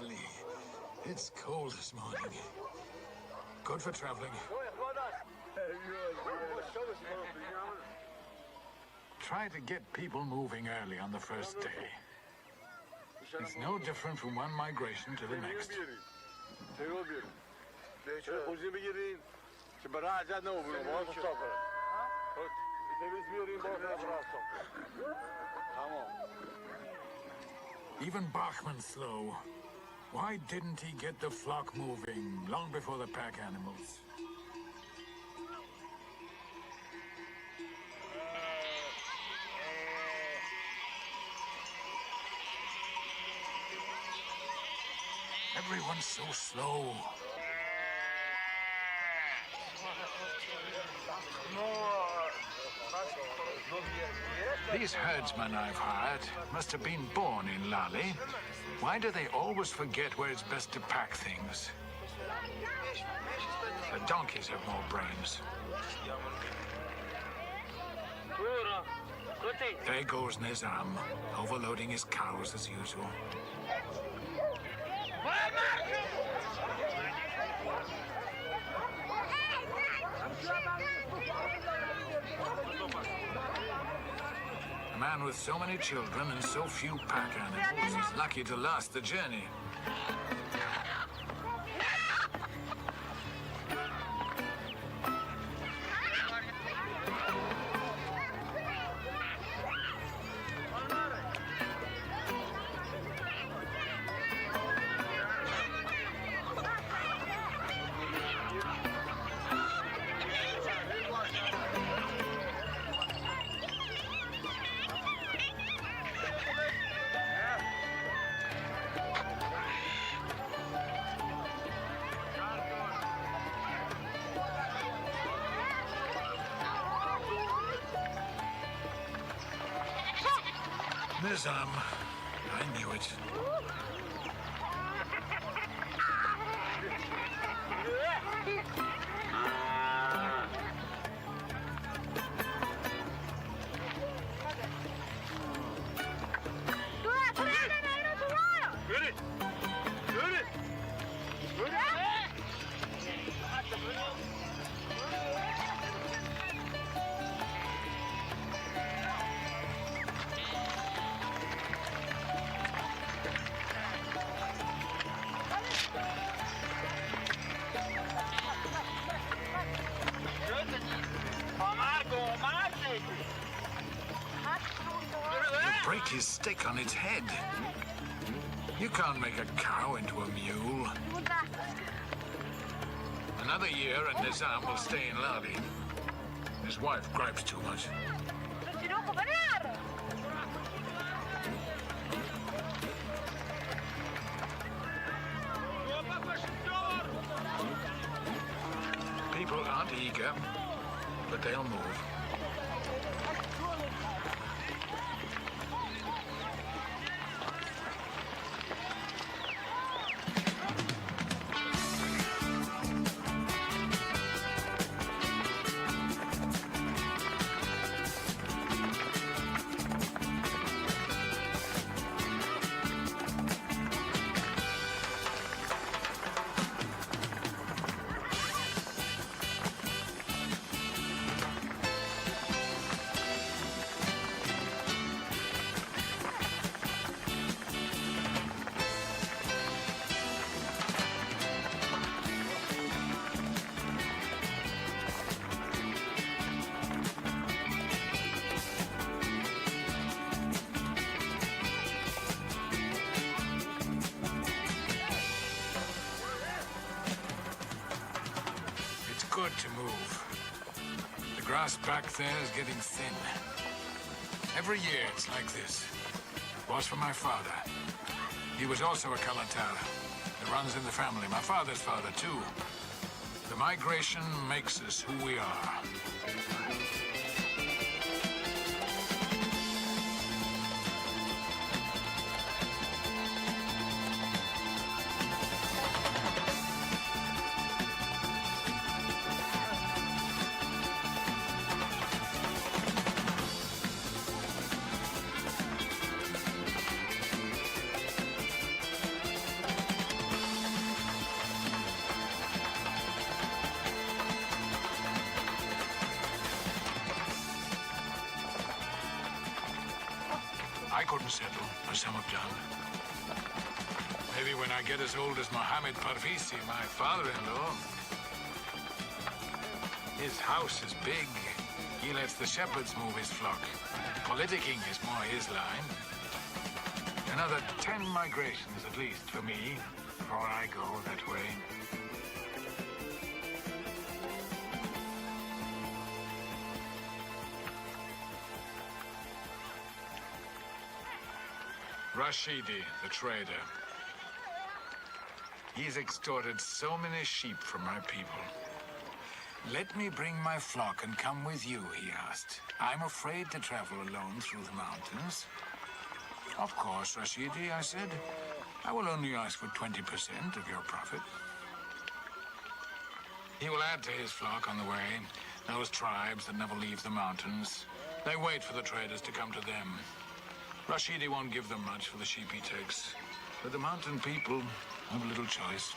Lally. It's cold this morning. Good for traveling. Try to get people moving early on the first day. It's no different from one migration to the next. Even Bachman's slow. Why didn't he get the flock moving long before the pack animals? Everyone's so slow. These herdsmen I've hired must have been born in Lally. Why do they always forget where it's best to pack things? The donkeys have more brains. There goes Nizam, overloading his cows as usual. A man with so many children and so few pack animals is lucky to last the journey. Nizam, I knew it. Break his stick on its head. You can't make a cow into a mule. Another year and Nizam will stay in Lally. His wife gripes too much. People aren't eager, but they'll move. Good to move. The grass back there is getting thin. Every year it's like this. It was for my father. He was also a Kalatar. It runs in the family. My father's father, too. The migration makes us who we are. couldn't settle, as some have done. Maybe when I get as old as Mohammed Parvisi, my father-in-law. His house is big. He lets the shepherds move his flock. Politicking is more his line. Another 10 migrations at least for me before I go that way. Rashidi, the trader. He's extorted so many sheep from my people. Let me bring my flock and come with you, he asked. I'm afraid to travel alone through the mountains. Of course, Rashidi, I said. I will only ask for 20% of your profit. He will add to his flock on the way. Those tribes that never leave the mountains. They wait for the traders to come to them. Rashidi won't give them much for the sheep he takes. But the mountain people have little choice.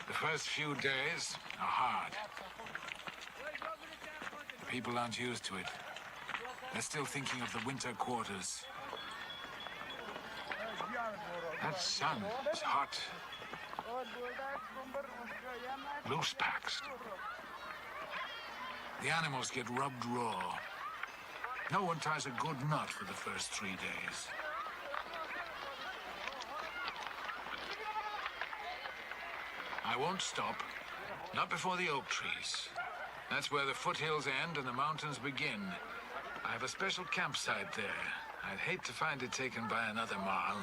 The first few days are hard. The people aren't used to it. They're still thinking of the winter quarters. That sun is hot. Loose packs. The animals get rubbed raw. No one ties a good knot for the first 3 days. I won't stop. Not before the oak trees. That's where the foothills end and the mountains begin. I have a special campsite there. I'd hate to find it taken by another Marl.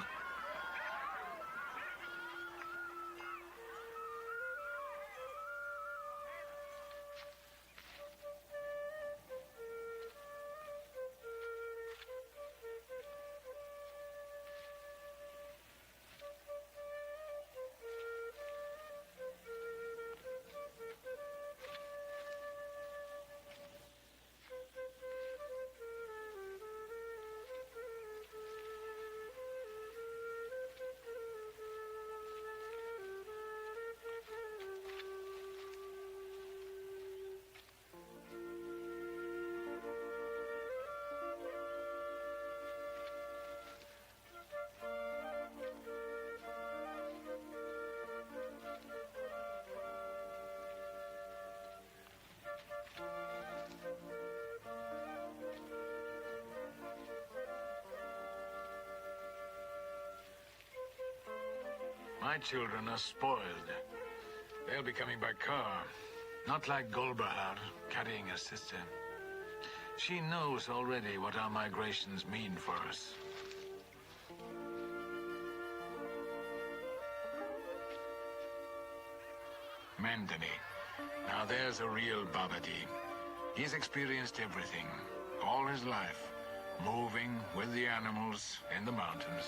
My children are spoiled. They'll be coming by car. Not like Golbahar, carrying a sister. She knows already what our migrations mean for us. Mendani. Now there's a real Babadi. He's experienced everything, all his life, moving with the animals in the mountains.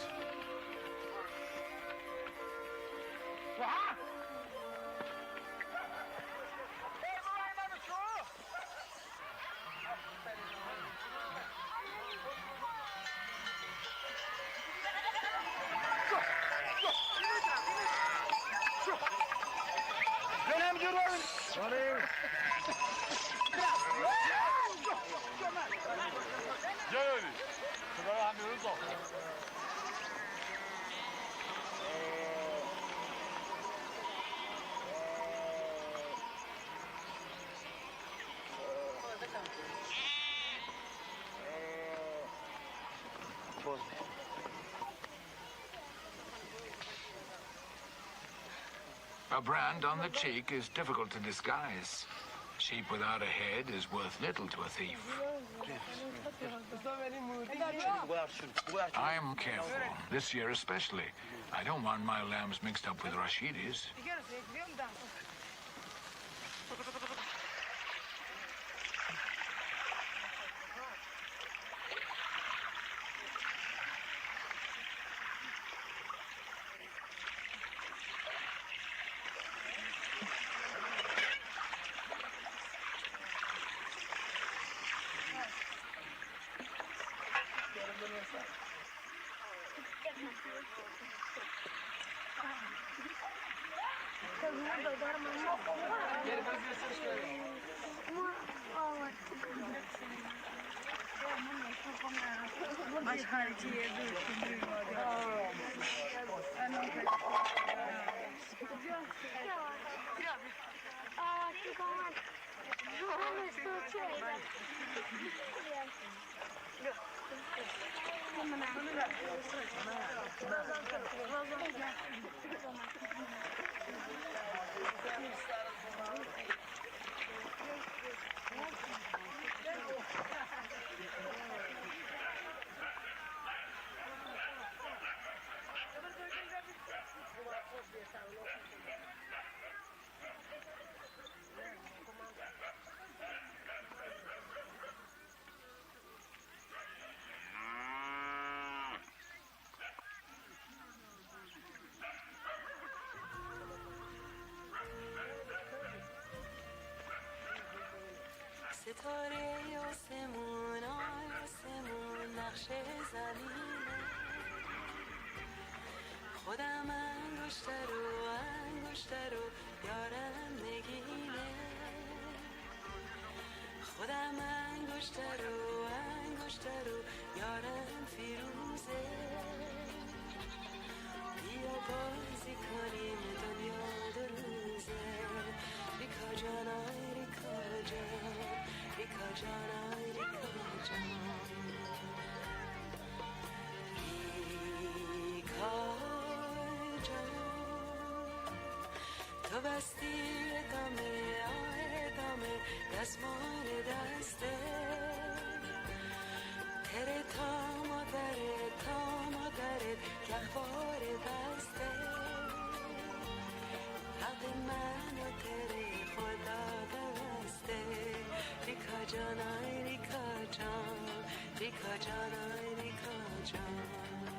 A brand on the cheek is difficult to disguise. Sheep without a head is worth little to a thief. I am careful, this year especially. I don't want my lambs mixed up with Rashidi's. ستاره آسمون آسمون نقش زمینه خودم انگشتر رو یارم نگینه خودم انگشتر رو یارم فیروزه بیا بازی کنیم دنیا دو روزه ریکا جان آی ریکا جان ریکا جان آی ریکا جان ریکا جان تو بستی ادامه دستمان دسته تره تا مادرت گهوار بسته حق من و تره خدا بسته ریکا جان آی ریکا جان ریکا جان آی ریکا جان ریکا جان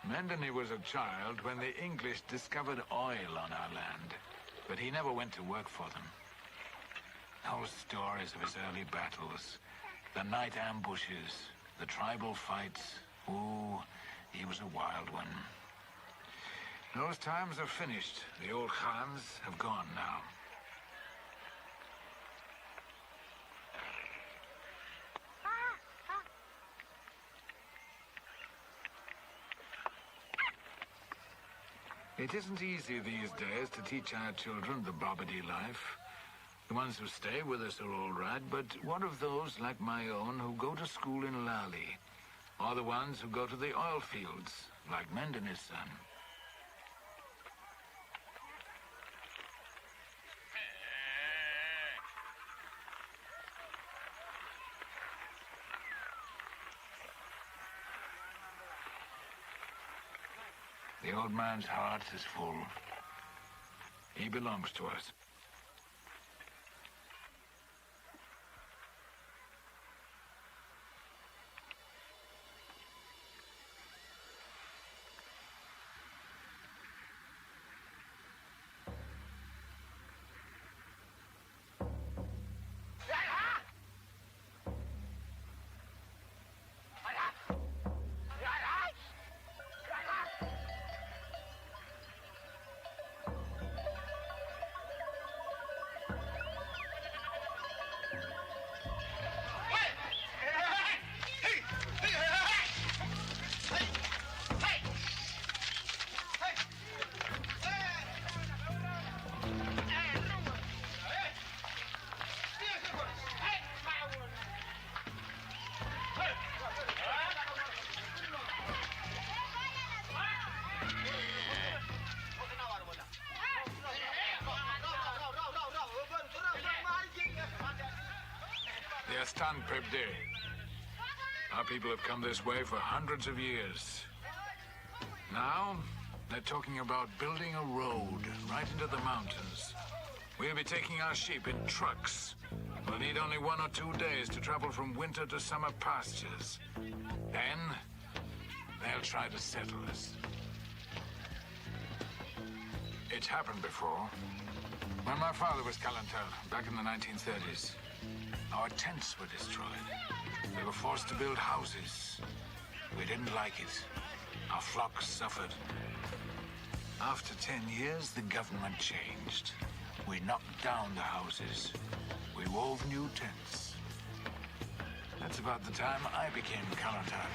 Mendony was a child when the English discovered oil on our land, but he never went to work for them. Those stories of his early battles, the night ambushes, the tribal fights, ooh, he was a wild one. Those times are finished. The old Khans have gone now. It isn't easy these days to teach our children the Bobbity life. The ones who stay with us are all right, but what of those like my own who go to school in Lali? Or the ones who go to the oil fields, like Mendony's son? The old man's heart is full. He belongs to us. Mustand, بعدی. Our people have come this way for hundreds of years. Now, they're talking about building a road right into the mountains. We'll be taking our sheep in trucks. We'll need only 1 or 2 days to travel from winter to summer pastures. Then, they'll try to settle us. It's happened before. When my father was Kalantar, back in the 1930s, our tents were destroyed. We were forced to build houses. We didn't like it. Our flocks suffered. After 10 years, the government changed. We knocked down the houses. We wove new tents. That's about the time I became Kalantar.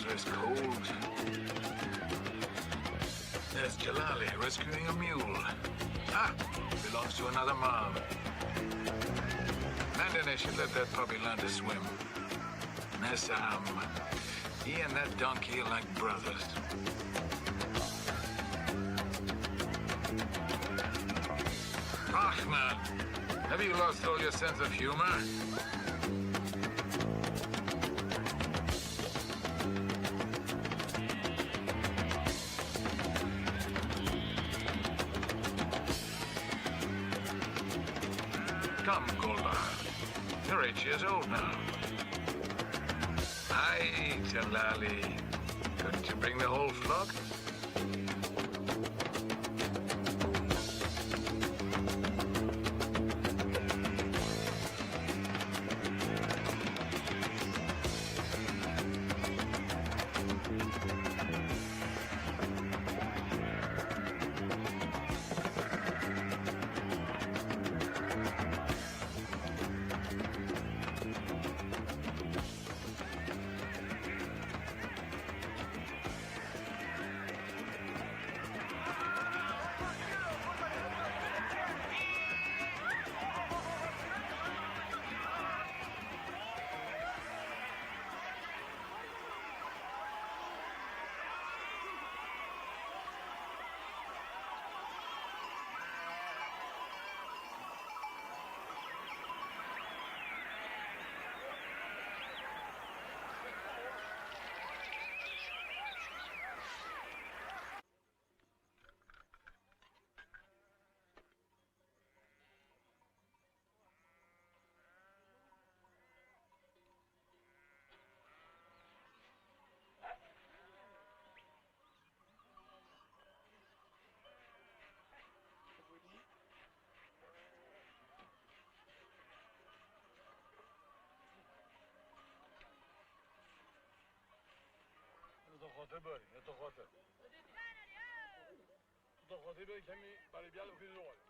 It's cold. There's Jalali rescuing a mule. Ah, belongs to another mom. Mandane should let that puppy learn to swim. Nessam, he and that donkey are like brothers. Ahmed, have you lost all your sense of humor? Come, Golda. You're 8 years old now. Aye, Jalali. Couldn't you bring the whole flock?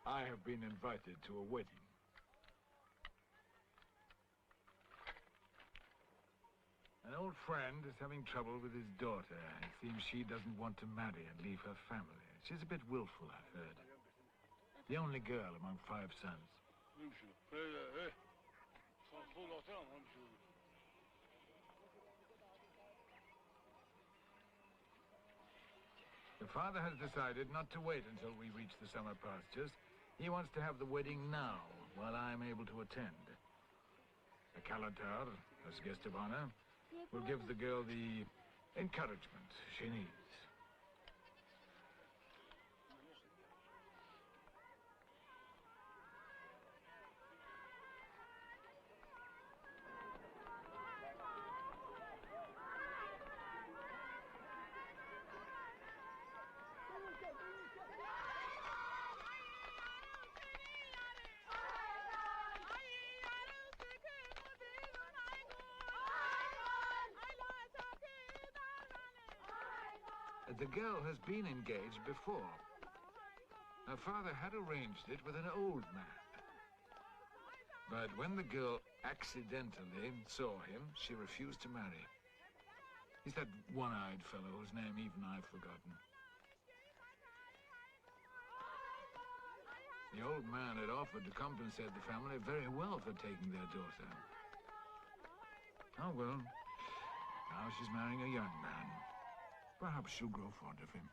I have been invited to a wedding. An old friend is having trouble with his daughter. It seems she doesn't want to marry and leave her family. She's a bit willful, I've heard. The only girl among 5 sons. The father has decided not to wait until we reach the summer pastures. He wants to have the wedding now, while I'm able to attend. The Kalatar, as guest of honor, will give the girl the encouragement she needs. The girl has been engaged before. Her father had arranged it with an old man. But when the girl accidentally saw him, she refused to marry. He's that one-eyed fellow whose name even I've forgotten. The old man had offered to compensate the family very well for taking their daughter. Oh, well, now she's marrying a young man. Perhaps she'll grow fond of him.